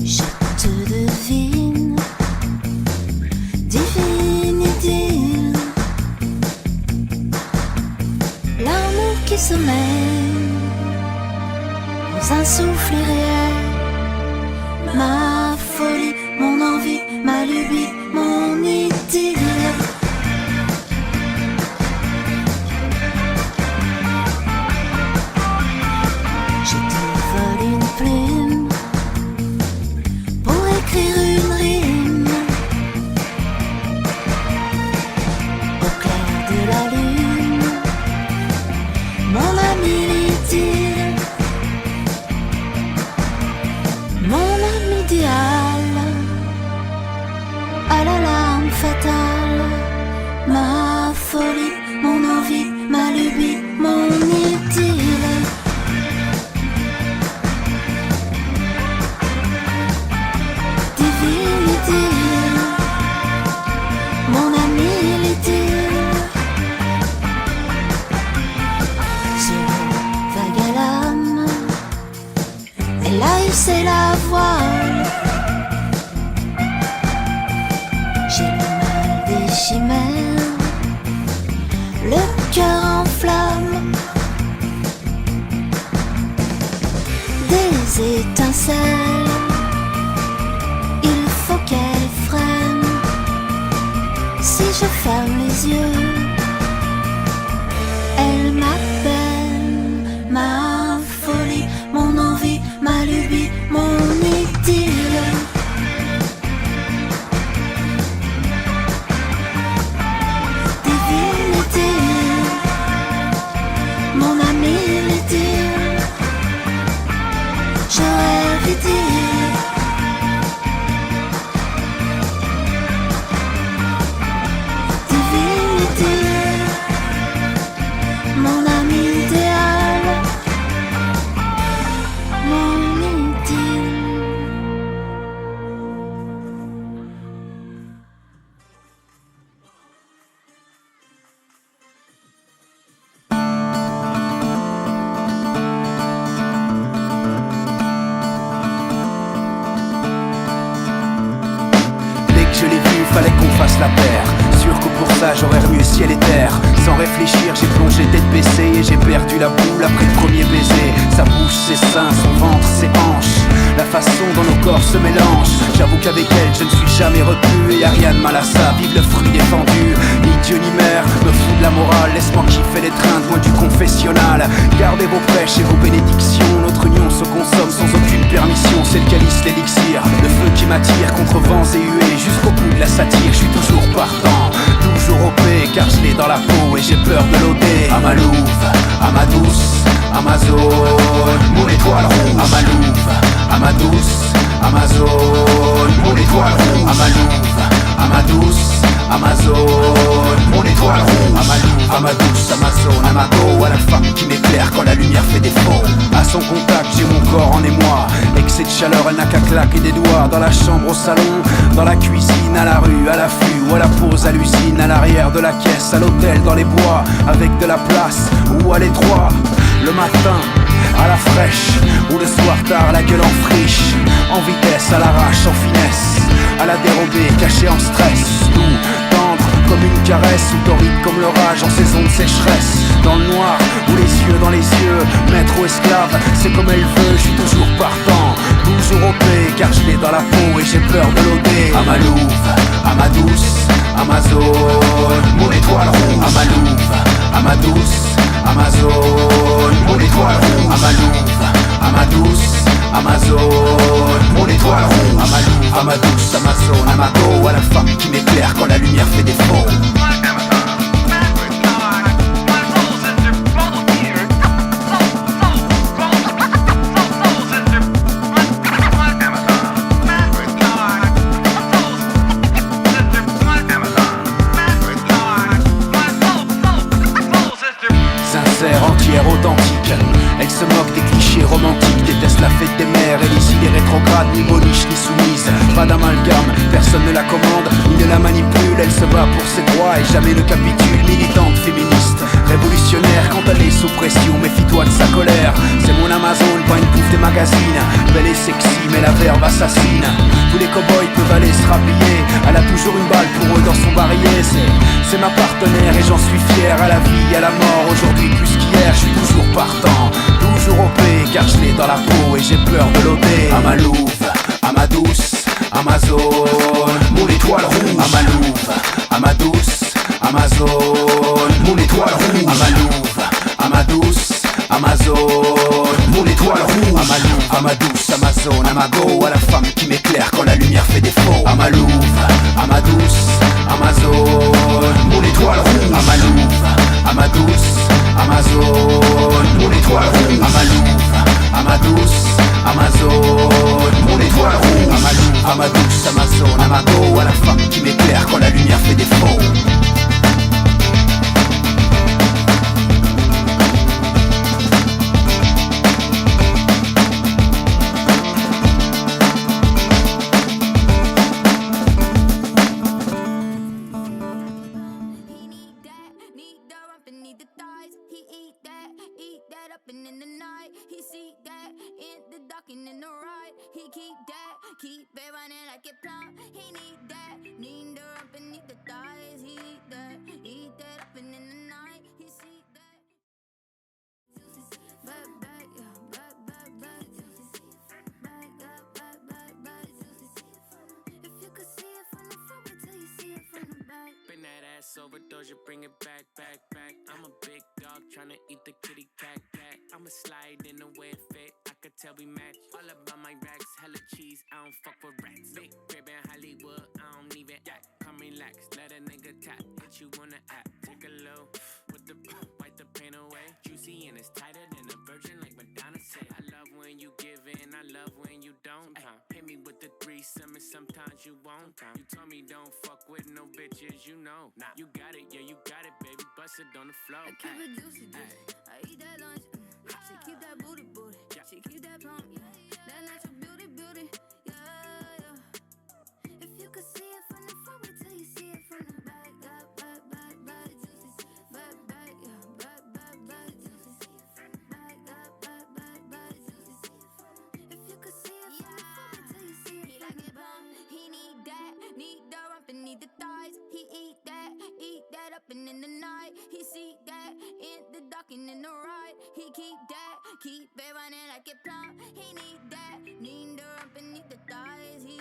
Speaker 8: Je te devine, divine idylle. L'amour qui se mène dans un souffle irréel. Ma folie, mon envie, ma lubie, mon idylle. Je te vole une plume pour écrire une rime. Au clair de la lune, mon ami l'idylle, mon ami idéal, à la lame fatale. Ma folie, mon envie, ma lubie, mon idylle. Divine idylle, mon ami l'idylle. Sur vague à l'âme, elle a hissé la voile. J'ai le mal des chimères, le cœur en flamme. Des étincelles, il faut qu'elle freine. Si je ferme les yeux, elle m'appelle. Ma folie, mon envie, ma lubie, mon idylle. Divine idylle, mon ami l'idylle. Je rêve idylle. Divine idylle, mon ami idéal, mon idylle.
Speaker 13: Dès que je l'ai vu, fallait qu'on fasse la paire. Sûr que pour ça j'aurais remué ciel et terre. Sans réfléchir, j'ai plongé tête baissée et j'ai perdu la boule après le premier baiser. Sa bouche, ses seins, son ventre, ses hanches, la façon dont nos corps se mélangent. J'avoue qu'avec elle je ne suis jamais retenu. Et y'a rien de mal à ça, vive le fruit défendu. Ni Dieu ni mère me fout de la morale. Laisse-moi kiffer les trains loin du confessionnal. Gardez vos prêches et vos bénédictions. Notre union se consomme sans aucune permission. C'est le calice, l'élixir, le feu qui m'attire contre vents et huées. Jusqu'au bout de la satire, je suis toujours partant, toujours OP, car je l'ai dans la peau et j'ai peur de l'OD. À ma louve, à ma douce, à ma zone, mon étoile rouge. À ma louve, à ma douce, à ma zone, mon étoile rouge. À ma louve, à ma douce, à ma zone, mon étoile rouge. À ma louve, à ma douce, à ma zone, à ma go, à la femme qui m'éclaire quand la lumière fait défaut. À son contact, j'ai mon corps en émoi. Excès de chaleur, elle n'a qu'à claquer des doigts. Dans la chambre, au salon, dans la cuisine, à la rue, à l'affût ou à la pause à l'usine, à l'arrière de la caisse, à l'hôtel, dans les bois, avec de la place ou à l'étroit. Le matin, à la fraîche, ou le soir tard, la gueule en friche. En vitesse, à l'arrache, en finesse, à la dérobée, caché en stress. Doux, tendre comme une caresse, ou torride comme l'orage en saison de sécheresse. Dans le noir, ou les yeux dans les yeux, maître ou esclave, c'est comme elle veut, je suis toujours partant, toujours OP, car je l'ai dans la peau et j'ai peur de l'OD. À ma louve, à ma douce, à ma zone, mon étoile rouge. À ma louve, à ma douce, à ma zone, mon étoile rouge. À ma louve, à ma douce, à ma zone, mon étoile rouge. À ma louve, à ma douce, à ma zone, à ma go, à la femme qui m'éclaire quand la lumière fait défaut. Sincère, entière, authentique, elle se moque des clichés romantiques, déteste la fête des mères et les idées rétrogrades, ni boniche ni soumise. Pas d'amalgame, personne ne la commande, ni ne ne la manipule, elle se bat pour ses droits et jamais ne capitule. Militante féministe, révolutionnaire quand elle est sous pression, méfie-toi de sa colère. C'est mon Amazon, pas une bouffe des magazines. Belle et sexy mais la verve assassine. Tous les cow-boys peuvent aller se rhabiller, elle a toujours une balle pour eux dans son barillet. C'est ma partenaire et j'en suis fier. À la vie, à la mort, aujourd'hui plus qu'hier. Je suis toujours partant, toujours OP, car je l'ai dans la peau et j'ai peur de l'OD. À ma louve, à ma douce, à ma zone, mon étoile rouge. À ma louve, à ma douce, à ma zone, mon étoile rouge. À ma louve, à ma douce, à ma zone, mon étoile rouge. À ma louve, à ma douce, à ma zone, à ma go, à la femme qui m'éclaire quand la lumière fait défaut. À ma louve, à ma douce, à ma zone, mon étoile rouge. À ma louve, à ma douce, à ma zone, mon étoile rouge. À ma louve, à ma douce, à ma zone, mon étoile rouge. À ma louve, à ma douce, à ma zone, à ma go, à la femme qui m'éclaire quand la lumière fait défaut.
Speaker 14: Overdose, you bring it back, back, back. I'm a big dog tryna eat the kitty cat, cat. I'ma slide in the way it fit, I could tell we match. All about my racks, hella cheese, I don't fuck with rats. Big crib in Hollywood, I don't even act. Come relax, let a nigga tap, hit you on the app. Take a low, with the wipe the pain away. Juicy and it's tighter than a virgin, like Madonna said. I love when you give in, I love when you don't. Hit me with the threesome and sometimes you won't. You told me don't fuck with no bitches, you know. Nah, you got it, yeah, you got it, baby. Bust it on the floor.
Speaker 15: I keep it juicy, juicy. I eat that lunch. She keep that booty, booty. She keep that pump, yeah. That natural beauty, beauty. Yeah, yeah. If you could see it from the front, wait till you see it from the back. Back, back, back, juicy. Back, back, yeah. Back, back, back, juicy. Back, back, back, back, juicy. If you could see it from the front, wait till you see it from the back.
Speaker 10: He need that, need the rump and need the thighs. He eat that up and in the night. He see that in the dark and in the right. He keep it running like it plumb. He need that, need the rump and need the thighs. He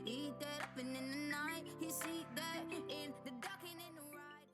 Speaker 10: eat that up and in the night. He see that in the dark and in the right.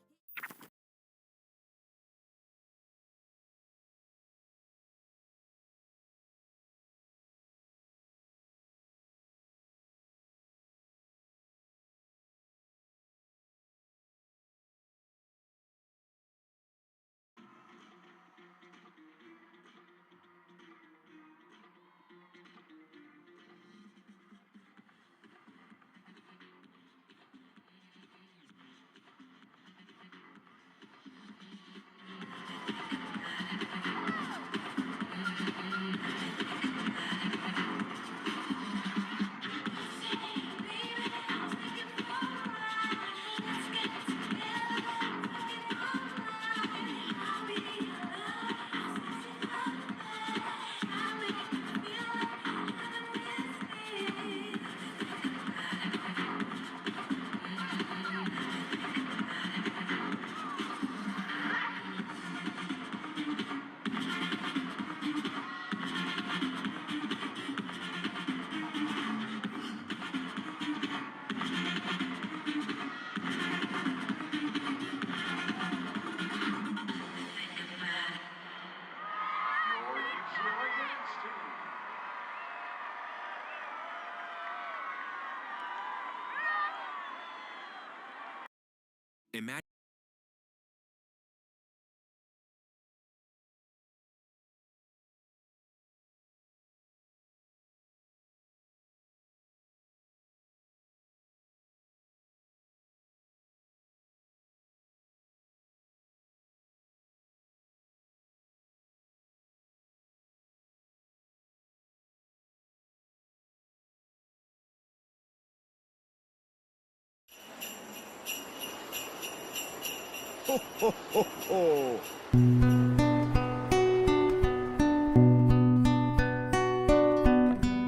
Speaker 14: Imagine.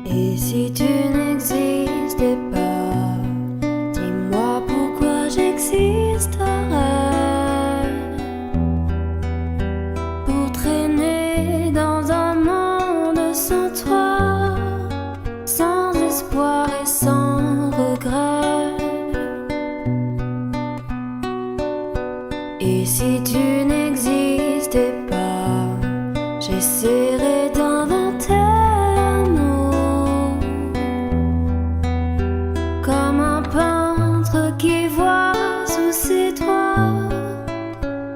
Speaker 11: Et si tu n'existais pas, dis-moi pourquoi j'existerais. Pour traîner dans un monde sans toi, sans espoir et sans regret. Et si tu n'existais pas, j'essaierais d'inventer un mot, comme un peintre qui voit sous ses doigts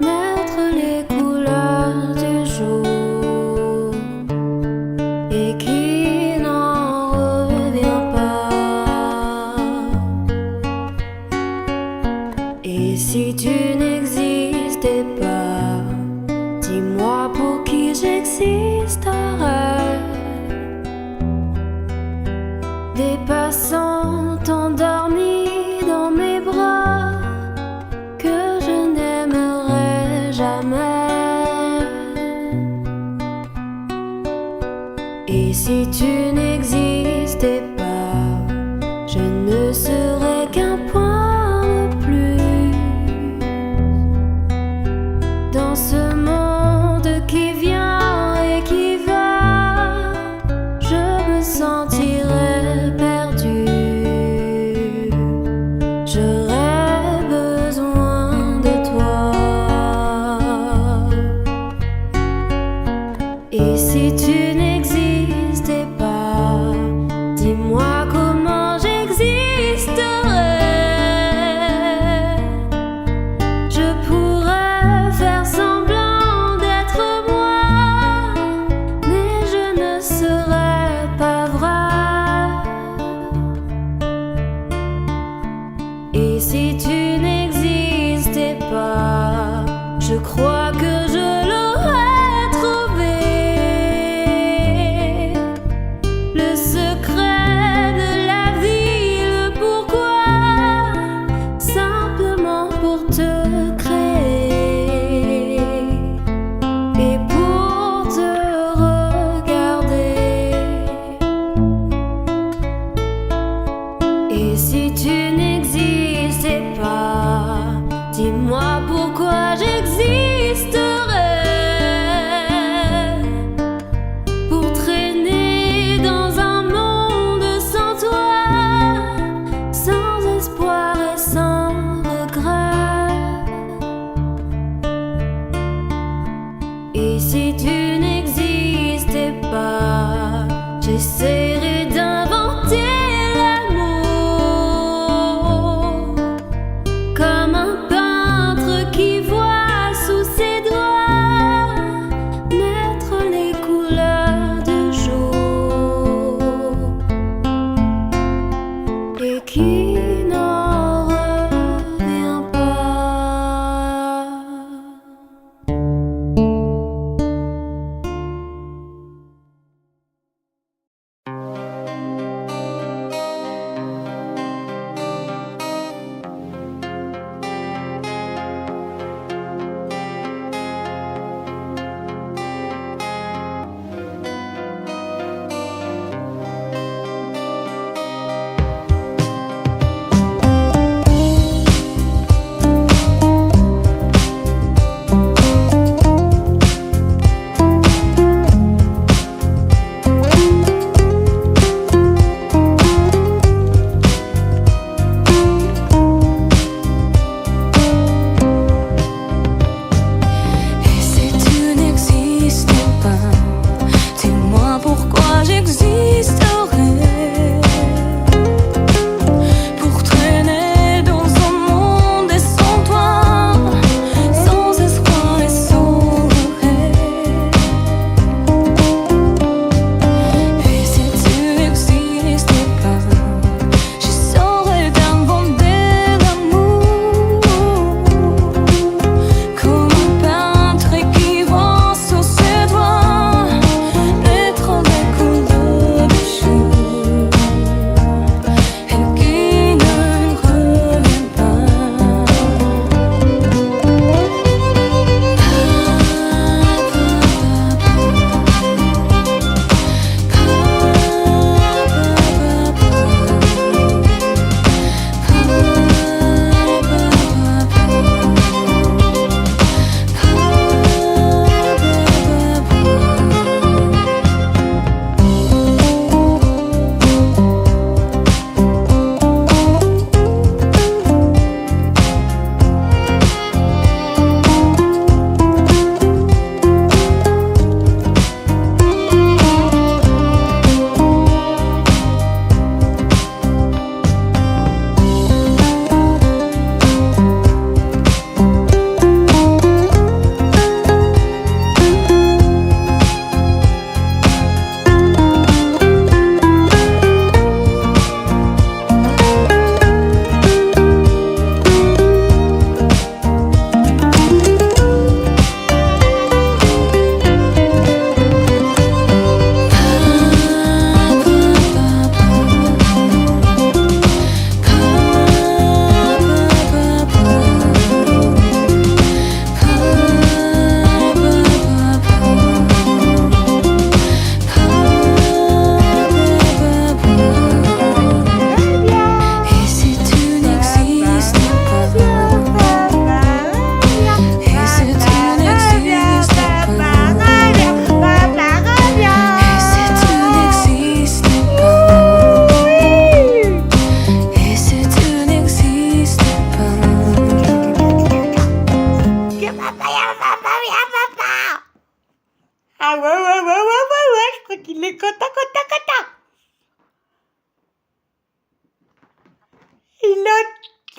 Speaker 11: naître les couleurs du jour et qui n'en revient pas. Et si tu n'existais pas, dis-moi pour qui j'existerais. Des passants endormis dans mes bras que je n'aimerais jamais. Et si tu n'existais pas, je ne serais qu'un point de plus dans ce monde qui vient et qui va. Je me sentirais perdu. J'aurais besoin de toi. Et si tu n'existais pas, dis-moi comment j'existerais. Je pourrais faire semblant d'être moi, mais je ne serais pas vrai. Et si tu n'existais pas, je crois que je l'aurais trouvé. Le secret de la vie, le pourquoi, simplement pour te créer et pour te regarder. Et si tu n'existais pas,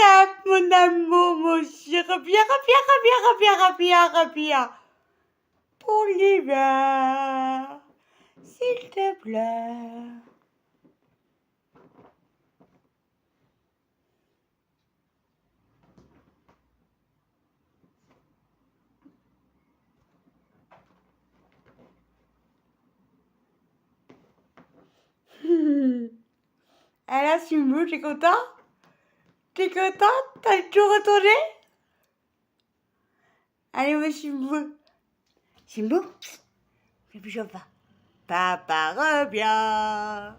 Speaker 16: tape, mon amour, mon chéri. Reviens. Pour l'hiver, s'il te plaît. Alors, Simbo, t'es content? T'es content? T'as tout retourné? Allez, mon Simbo. Simbo, fais plus pas. Papa revient.